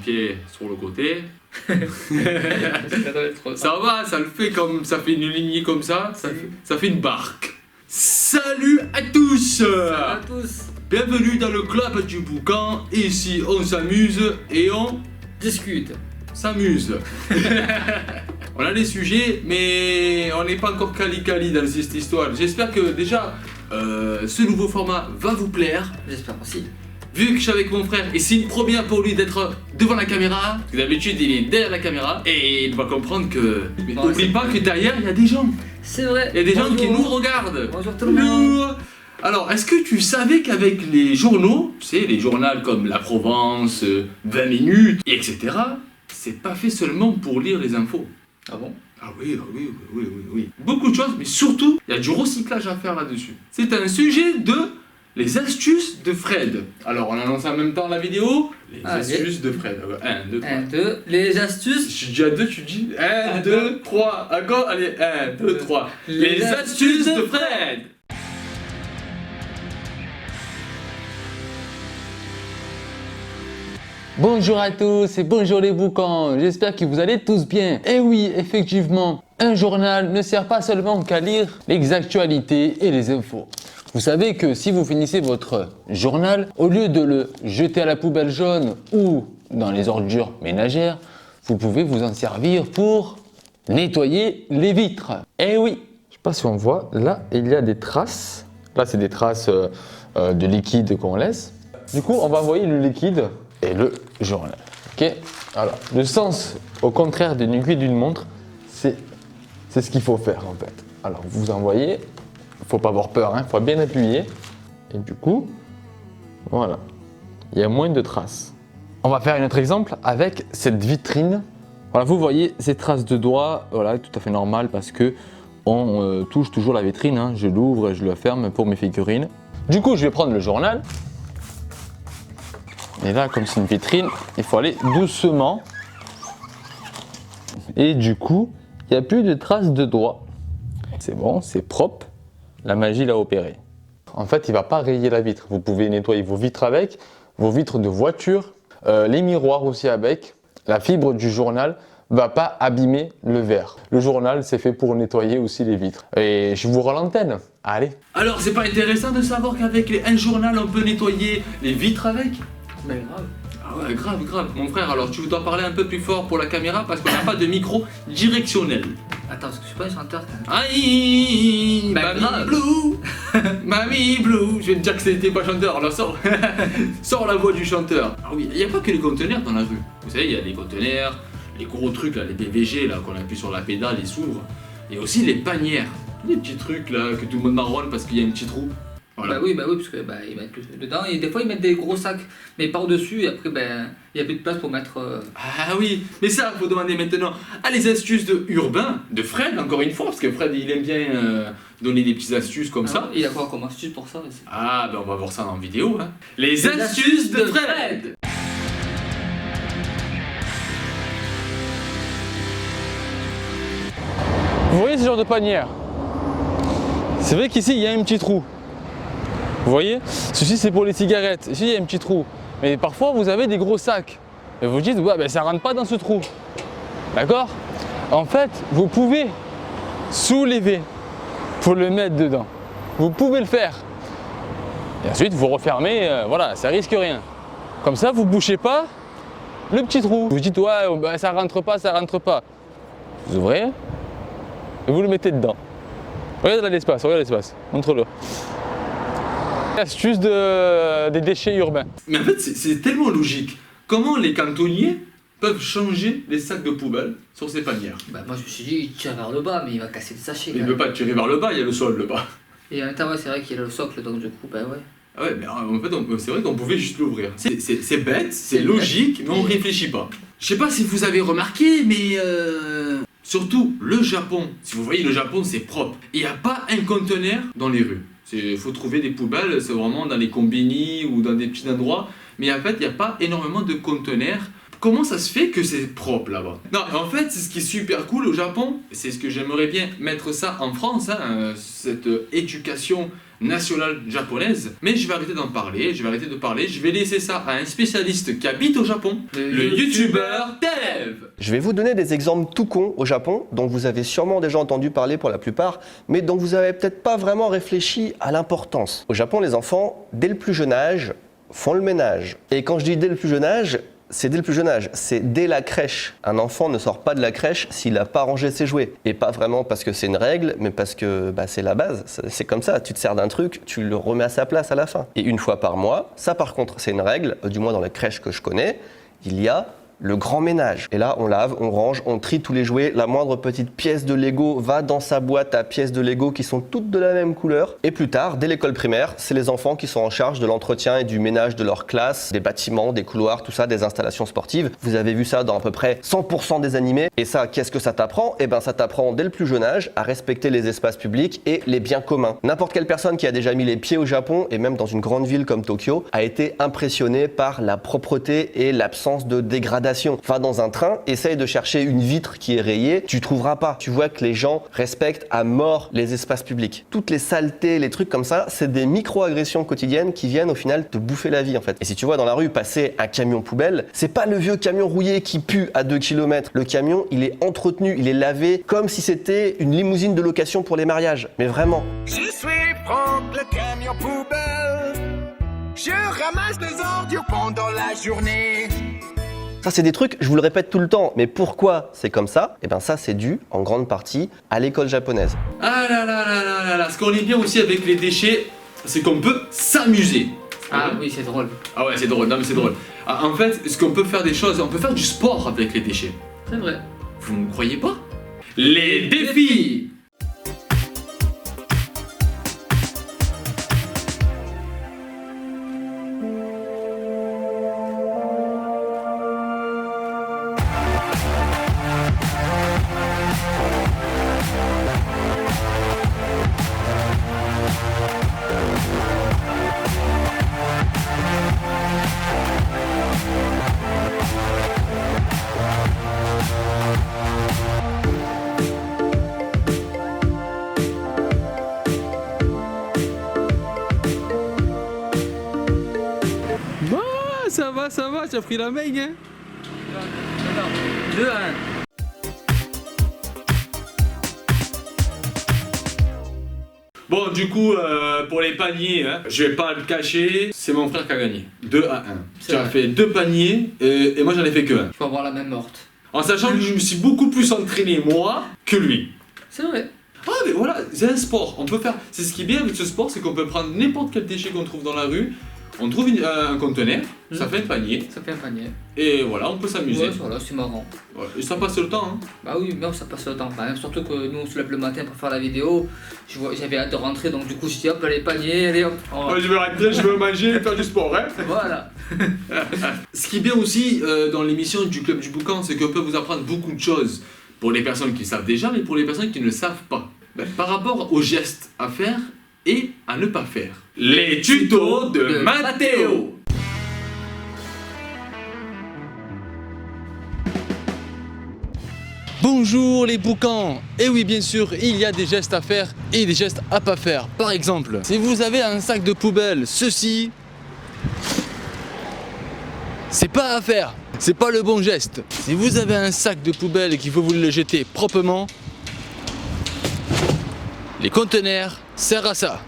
pied sur le côté. Ça va, ça le fait comme ça fait une lignée comme ça, ça fait une barque. Salut à tous. Salut à tous. Bienvenue dans le club du boucan. Ici on s'amuse et on Discute. s'amuse. On a des sujets mais on n'est pas encore quali dans cette histoire. J'espère que déjà ce nouveau format va vous plaire. J'espère aussi. Vu que je suis avec mon frère et c'est une première pour lui d'être devant la caméra, parce que d'habitude il est derrière la caméra et il doit comprendre que... Mais Non, n'oublie pas que derrière il y a des gens. C'est vrai. Il y a des gens qui Bonjour. nous regardent. Bonjour tout le monde. Alors, est-ce que tu savais qu'avec les journaux, tu sais, les journaux comme La Provence, 20 minutes, etc., c'est pas fait seulement pour lire les infos. Ah bon? Ah oui, oui. Beaucoup de choses, mais surtout, il y a du recyclage à faire là-dessus. C'est un sujet de les astuces de Fred. Alors, on annonce en même temps la vidéo. Les astuces de Fred. 1, 2, 3. 1, 2. Les astuces. Je dis à 2, tu dis 1, 2, 3. Encore, allez, 1, 2, 3. Les astuces de Fred. Bonjour à tous et bonjour les boucans, j'espère que vous allez tous bien. Et oui, effectivement, un journal ne sert pas seulement qu'à lire les actualités et les infos. Vous savez que si vous finissez votre journal, au lieu de le jeter à la poubelle jaune ou dans les ordures ménagères, vous pouvez vous en servir pour nettoyer les vitres. Et oui, je sais pas si on voit, là il y a des traces. Là c'est des traces de liquide qu'on laisse. Du coup, on va envoyer le liquide et le journal. Ok. Alors, le sens, au contraire d'une aiguille d'une montre, c'est ce qu'il faut faire en fait. Alors, vous envoyez, il faut pas avoir peur, il faut bien appuyer. Et du coup, voilà, il y a moins de traces. On va faire un autre exemple avec cette vitrine. Voilà, vous voyez ces traces de doigts, voilà, tout à fait normal parce que on touche toujours la vitrine. Je l'ouvre et je la ferme pour mes figurines. Du coup, je vais prendre le journal. Et là, comme c'est une vitrine, il faut aller doucement. Et du coup, il n'y a plus de traces de doigts. C'est bon, c'est propre. La magie l'a opéré. En fait, il ne va pas rayer la vitre. Vous pouvez nettoyer vos vitres avec, vos vitres de voiture, les miroirs aussi avec. La fibre du journal ne va pas abîmer le verre. Le journal, c'est fait pour nettoyer aussi les vitres. Et je vous rends l'antenne. Allez. Alors, c'est pas intéressant de savoir qu'avec un journal, on peut nettoyer les vitres avec? Mais grave. Ah ouais, grave. Mon frère, alors tu dois parler un peu plus fort pour la caméra parce qu'on n'a pas de micro directionnel. Attends, parce que je suis pas un chanteur quand même. Aïe, Bah, Mamie grave. Blue, Mamie Blue. Je vais te dire que c'était pas chanteur, alors sors. Sors la voix du chanteur. Ah oui, il n'y a pas que les conteneurs dans la rue. Vous savez, il y a les conteneurs, les gros trucs là, les BVG là, qu'on appuie sur la pédale, ils s'ouvrent. Et aussi les panières, les petits trucs là que tout le monde marronne parce qu'il y a un petit trou. Voilà. Bah oui, parce que ils mettent dedans et des fois ils mettent des gros sacs, mais par-dessus et après il y a plus de place pour mettre. Ah oui, mais ça, faut demander maintenant à les astuces de Urbain, de Fred, encore une fois, parce que Fred, il aime bien donner des petites astuces comme ça. Il a quoi comme astuce pour ça aussi. Ah, ben on va voir ça en vidéo. Hein. Les astuces de Fred. Vous voyez ce genre de panière? C'est vrai qu'ici, il y a un petit trou. Vous voyez? Ceci, c'est pour les cigarettes. Ici, il y a un petit trou. Mais parfois, vous avez des gros sacs. Et vous dites, ouais, ben, ça ne rentre pas dans ce trou. D'accord? En fait, vous pouvez soulever pour le mettre dedans. Vous pouvez le faire. Et ensuite, vous refermez, voilà, ça risque rien. Comme ça, vous ne bouchez pas le petit trou. Vous dites, ouais, ben, ça rentre pas. Vous ouvrez et vous le mettez dedans. Regarde là l'espace, montre-le. Astuce des déchets urbains. Mais en fait, c'est tellement logique. Comment les cantonniers peuvent changer les sacs de poubelle sur ces panières? Bah moi je me suis dit il tire vers le bas mais il va casser le sachet. Il ne peut pas tirer vers le bas, il y a le sol le bas. Et en même temps ouais, c'est vrai qu'il y a le socle donc du coup bah ouais. Ah ouais, mais en fait, c'est vrai qu'on pouvait juste l'ouvrir. C'est bête, c'est logique, mais on ne réfléchit pas. Je sais pas si vous avez remarqué, mais surtout le Japon. Si vous voyez, le Japon, c'est propre. Il n'y a pas un conteneur dans les rues. Il faut trouver des poubelles, c'est vraiment dans les combini ou dans des petits endroits. Mais en fait, il n'y a pas énormément de conteneurs comment ça se fait que c'est propre là-bas? Non, en fait, c'est ce qui est super cool au Japon, c'est ce que j'aimerais bien mettre ça en France, hein, cette éducation nationale japonaise. Mais je vais arrêter d'en parler, je vais laisser ça à un spécialiste qui habite au Japon, le youtubeur Dev. Je vais vous donner des exemples tout cons au Japon, dont vous avez sûrement déjà entendu parler pour la plupart, mais dont vous n'avez peut-être pas vraiment réfléchi à l'importance. Au Japon, les enfants, dès le plus jeune âge, font le ménage. Et quand je dis dès le plus jeune âge, c'est dès le plus jeune âge, c'est dès la crèche. Un enfant ne sort pas de la crèche s'il n'a pas rangé ses jouets. Et pas vraiment parce que c'est une règle, mais parce que c'est la base. C'est comme ça, tu te sers d'un truc, tu le remets à sa place à la fin. Et une fois par mois, ça par contre c'est une règle, du moins dans les crèches que je connais, il y a le grand ménage. Et là, on lave, on range, on trie tous les jouets. La moindre petite pièce de Lego va dans sa boîte à pièces de Lego qui sont toutes de la même couleur. Et plus tard, dès l'école primaire, c'est les enfants qui sont en charge de l'entretien et du ménage de leur classe, des bâtiments, des couloirs, tout ça, des installations sportives. Vous avez vu ça dans à peu près 100% des animés. Et ça, qu'est-ce que ça t'apprend? Eh ben, ça t'apprend dès le plus jeune âge à respecter les espaces publics et les biens communs. N'importe quelle personne qui a déjà mis les pieds au Japon, et même dans une grande ville comme Tokyo, a été impressionnée par la propreté et l'absence de dégradation. Va dans un train, essaye de chercher une vitre qui est rayée, tu trouveras pas. Tu vois que les gens respectent à mort les espaces publics. Toutes les saletés, les trucs comme ça, c'est des micro-agressions quotidiennes qui viennent au final te bouffer la vie en fait. Et si tu vois dans la rue passer un camion poubelle, c'est pas le vieux camion rouillé qui pue à 2 km. Le camion, il est entretenu, il est lavé comme si c'était une limousine de location pour les mariages. Mais vraiment. Je suis Franck, le camion poubelle. Je ramasse les ordures pendant la journée. Ça, c'est des trucs, je vous le répète tout le temps, mais pourquoi c'est comme ça? Eh bien ça, c'est dû, en grande partie, à l'école japonaise. Ah là là là là là là, ce qu'on est bien aussi avec les déchets, c'est qu'on peut s'amuser. Ah oui, c'est drôle. Ah ouais, c'est drôle, non mais c'est drôle. Ah, en fait, ce qu'on peut faire des choses, on peut faire du sport avec les déchets. C'est vrai. Vous ne croyez pas? Les défis! Ça va, tu as pris la main, hein? 2 à 1. Bon, du coup, pour les paniers, hein, je vais pas le cacher, c'est mon frère qui a gagné. 2 à 1. Tu as fait 2 paniers et moi j'en ai fait que 1. Je peux avoir la même morte. En sachant que je me suis beaucoup plus entraîné moi que lui. C'est vrai. Ah mais voilà, c'est un sport, on peut faire... C'est ce qui est bien avec ce sport, c'est qu'on peut prendre n'importe quel déchet qu'on trouve dans la rue, on trouve un conteneur, ça fait un panier, Ça fait un panier. et voilà, on peut s'amuser. Ouais, voilà, c'est marrant. Voilà. Et ça passe le temps, hein. Bah oui, mais ça passe le temps. Bah, surtout que nous on se lève le matin pour faire la vidéo. J'avais hâte de rentrer, donc du coup je dis hop, les paniers, allez hop. Ouais, je vais rentrer, je vais manger et faire du sport, hein. Voilà. Ce qui est bien aussi dans l'émission du Club du Boucan, c'est qu'on peut vous apprendre beaucoup de choses. Pour les personnes qui le savent déjà, mais pour les personnes qui ne le savent pas. Par rapport aux gestes à faire et à ne pas faire. Les tutos de Mathéo. Bonjour les boucans. Et oui, bien sûr, il y a des gestes à faire et des gestes à pas faire. Par exemple, si vous avez un sac de poubelle, ceci, c'est pas à faire. C'est pas le bon geste. Si vous avez un sac de poubelle et qu'il faut vous le jeter proprement, les conteneurs servent à ça.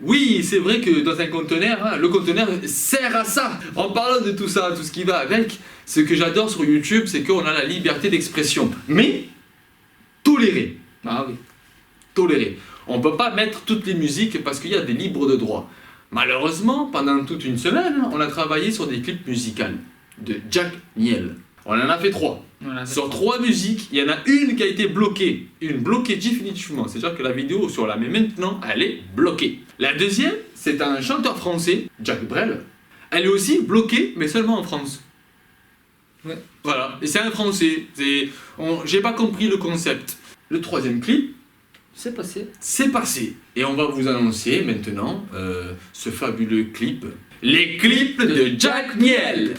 Oui, c'est vrai que dans un conteneur, hein, le conteneur sert à ça. En parlant de tout ça, tout ce qui va avec, ce que j'adore sur YouTube, c'est qu'on a la liberté d'expression. Mais, tolérée. Ah oui. Tolérée. On peut pas mettre toutes les musiques parce qu'il y a des libres de droit. Malheureusement, pendant toute une semaine, on a travaillé sur des clips musicaux de Jack Niel. On en a fait 3. Voilà, Sur 3 musiques, il y en a une qui a été bloquée. Une bloquée définitivement. C'est-à-dire que la vidéo sur la met maintenant, elle est bloquée. La deuxième, c'est un chanteur français, Jack Brel. Elle est aussi bloquée, mais seulement en France. Ouais. Voilà. Et c'est un français. J'ai pas compris le concept. Le troisième clip, C'est passé. C'est passé. Et on va vous annoncer maintenant ce fabuleux clip. Les clips de Jack Miel.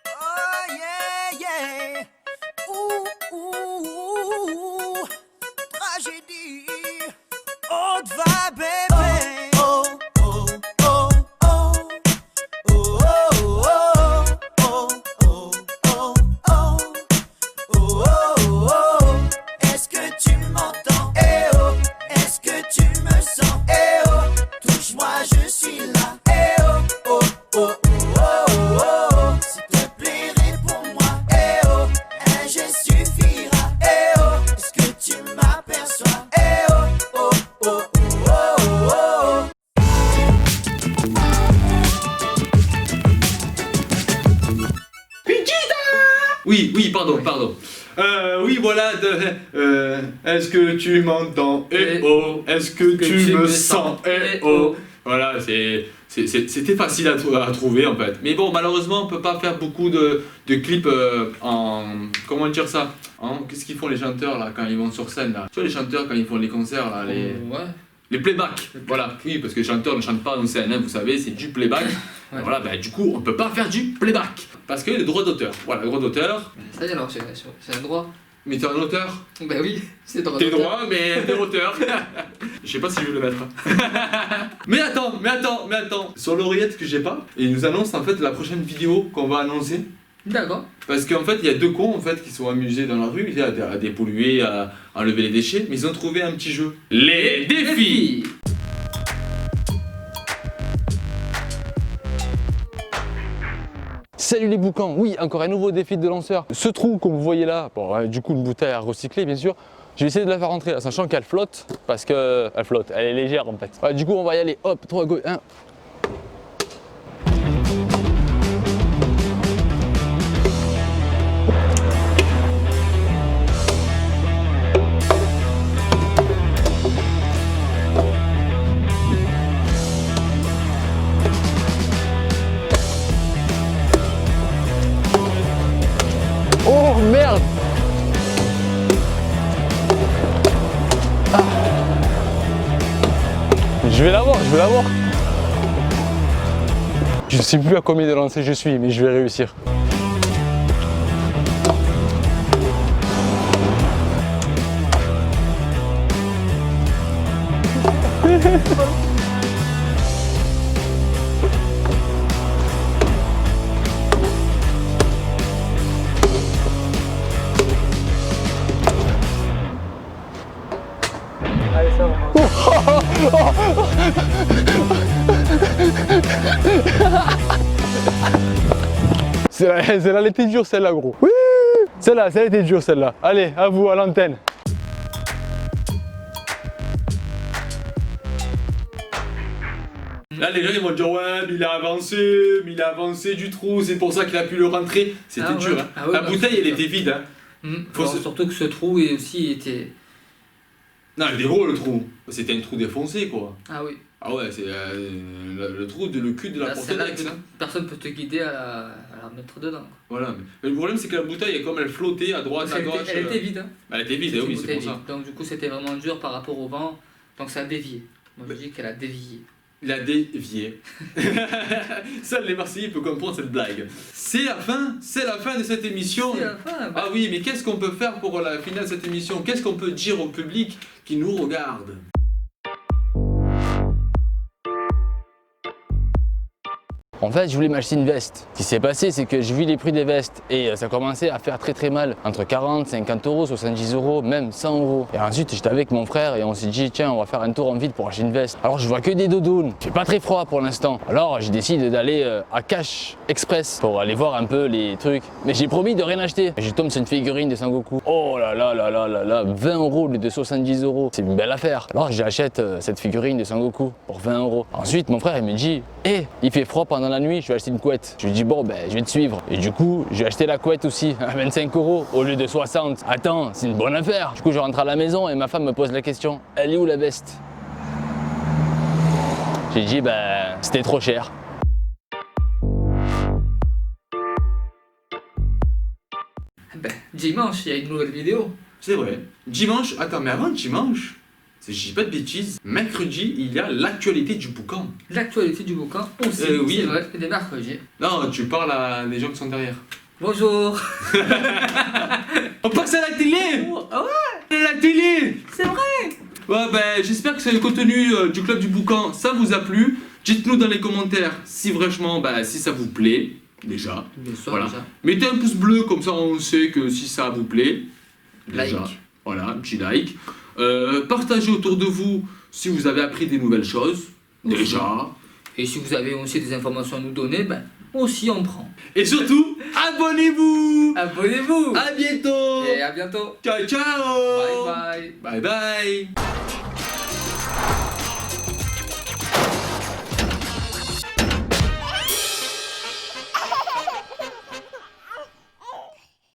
Oh yeah, yeah. Ouh, ouh, ouh. Tragédie. Haute va, bébé. Oh, oh, oh, oh. Oh, oh, oh. Oh, oh, oh, oh. Oh, oh, oh. Est-ce que tu m'entends? Eh oh. Est-ce que tu me sens? Eh oh. Touche-moi, je suis là. Eh oh, oh, oh, oh, oh, oh. S'il te plaît, réponds-moi. Eh oh, un geste suffira. Eh oh, est-ce que tu m'aperçois? Eh oh, oh, oh, oh, oh, oh. Oui, pardon. Oui, voilà. Est-ce que tu m'entends? Eh oh. Est-ce que tu me sens? Eh oh. Voilà, c'était facile à trouver en fait. Mais bon, malheureusement, on peut pas faire beaucoup de clips en. Comment dire ça? Qu'est-ce qu'ils font les chanteurs là quand ils vont sur scène là? Tu vois les chanteurs quand ils font les concerts là, Ouais. les playbacks. Voilà, oui, parce que les chanteurs ne chantent pas en scène, hein, vous savez, c'est du playback. Ouais. Voilà, bah, du coup, on peut pas faire du playback parce que les droits d'auteur. Voilà, les droits d'auteur. Ça y est, alors, c'est un droit. Mais t'es un auteur? Bah oui, c'est droit. T'es d'auteur. droit, mais t'es auteur. Je sais pas si je vais le mettre. mais attends. Sur l'oreillette que j'ai pas, il nous annonce en fait la prochaine vidéo qu'on va annoncer. D'accord. Parce qu'en fait, il y a deux cons en fait qui sont amusés dans la rue, à dépolluer, à enlever les déchets, mais ils ont trouvé un petit jeu. Les défis. Salut les boucans, oui, encore un nouveau défi de lanceur. Ce trou que vous voyez là, bon, du coup une bouteille à recycler bien sûr, je vais essayer de la faire rentrer, sachant qu'elle flotte, parce que elle flotte, elle est légère en fait. Ouais, du coup on va y aller, hop, 3, go, 1. Oh merde! Ah. Je vais l'avoir. Je ne sais plus à combien de lancers je suis, mais je vais réussir. Celle-là, elle était dure, celle-là, gros. Oui, celle-là, elle était dure, celle-là. Allez, à vous, à l'antenne. Là, les gens ils vont dire ouais, mais il a avancé du trou, c'est pour ça qu'il a pu le rentrer. C'était dur, hein. Ah ouais, la bah, bouteille elle c'est était vide, hein. Alors, surtout que ce trou aussi était. Non, il était gros le trou. C'était un trou défoncé quoi. Ah oui. Ah ouais, c'est le trou le cul de la Là, porte celle-là, d'Aix, hein. personne peut te guider à la mettre dedans. Voilà. Mais le problème c'est que la bouteille, comme elle flottait à droite, à gauche. Elle était vide. Hein. Elle était vide, oui, c'est pour ça. Donc du coup c'était vraiment dur par rapport au vent. Donc ça a dévié. Moi je dis qu'elle a dévié. Il a dévié. Seuls les Marseillais peuvent comprendre cette blague. C'est la fin de cette émission. C'est la fin, bah. Ah oui, mais qu'est-ce qu'on peut faire pour la finale de cette émission? Qu'est-ce qu'on peut dire au public qui nous regarde? En fait, je voulais m'acheter une veste. Ce qui s'est passé, c'est que j'ai vu les prix des vestes et ça commençait à faire très mal. Entre 40, 50 euros, 70 euros, même 100 euros. Et ensuite, j'étais avec mon frère et on s'est dit, tiens, on va faire un tour en ville pour acheter une veste. Alors, je vois que des doudounes. Il fait pas très froid pour l'instant. Alors, j'ai décidé d'aller à Cash Express pour aller voir un peu les trucs. Mais j'ai promis de rien acheter. Je tombe sur une figurine de Sangoku. Oh là là là là là là, 20 euros au lieu de 70 euros. C'est une belle affaire. Alors, j'achète cette figurine de Sangoku pour 20 euros. Ensuite, mon frère, il me dit, il fait froid pendant la nuit, je vais acheter une couette. Je lui dis bon ben je vais te suivre. Et du coup j'ai acheté la couette aussi à 25 euros au lieu de 60. Attends, c'est une bonne affaire. Du coup je rentre à la maison et ma femme me pose la question, elle est où la veste? J'ai dit ben c'était trop cher. Ben, dimanche, il y a une nouvelle vidéo. C'est vrai. Dimanche, attends, mais avant dimanche, si je dis pas de bêtises, mercredi, il y a l'actualité du boucan. L'actualité du boucan aussi, Oui. c'est vrai, les mercredis. Non, tu parles à des gens qui sont derrière. Bonjour. On passe à la télé. Ah ouais, La télé. c'est vrai. Ouais, ben, j'espère que c'est le contenu du Club du Boucan, ça vous a plu. Dites-nous dans les commentaires si franchement, si ça vous plaît, déjà. Bien sûr, Voilà. déjà. Mettez un pouce bleu, comme ça on sait que si ça vous plaît. Déjà. Like. Voilà, un petit like. Partagez autour de vous si vous avez appris des nouvelles choses. Aussi. Déjà. Et si vous avez aussi des informations à nous donner, ben, aussi on prend. Et surtout, abonnez-vous. Abonnez-vous. À bientôt. Et à bientôt. Ciao, ciao. Bye bye. Bye bye.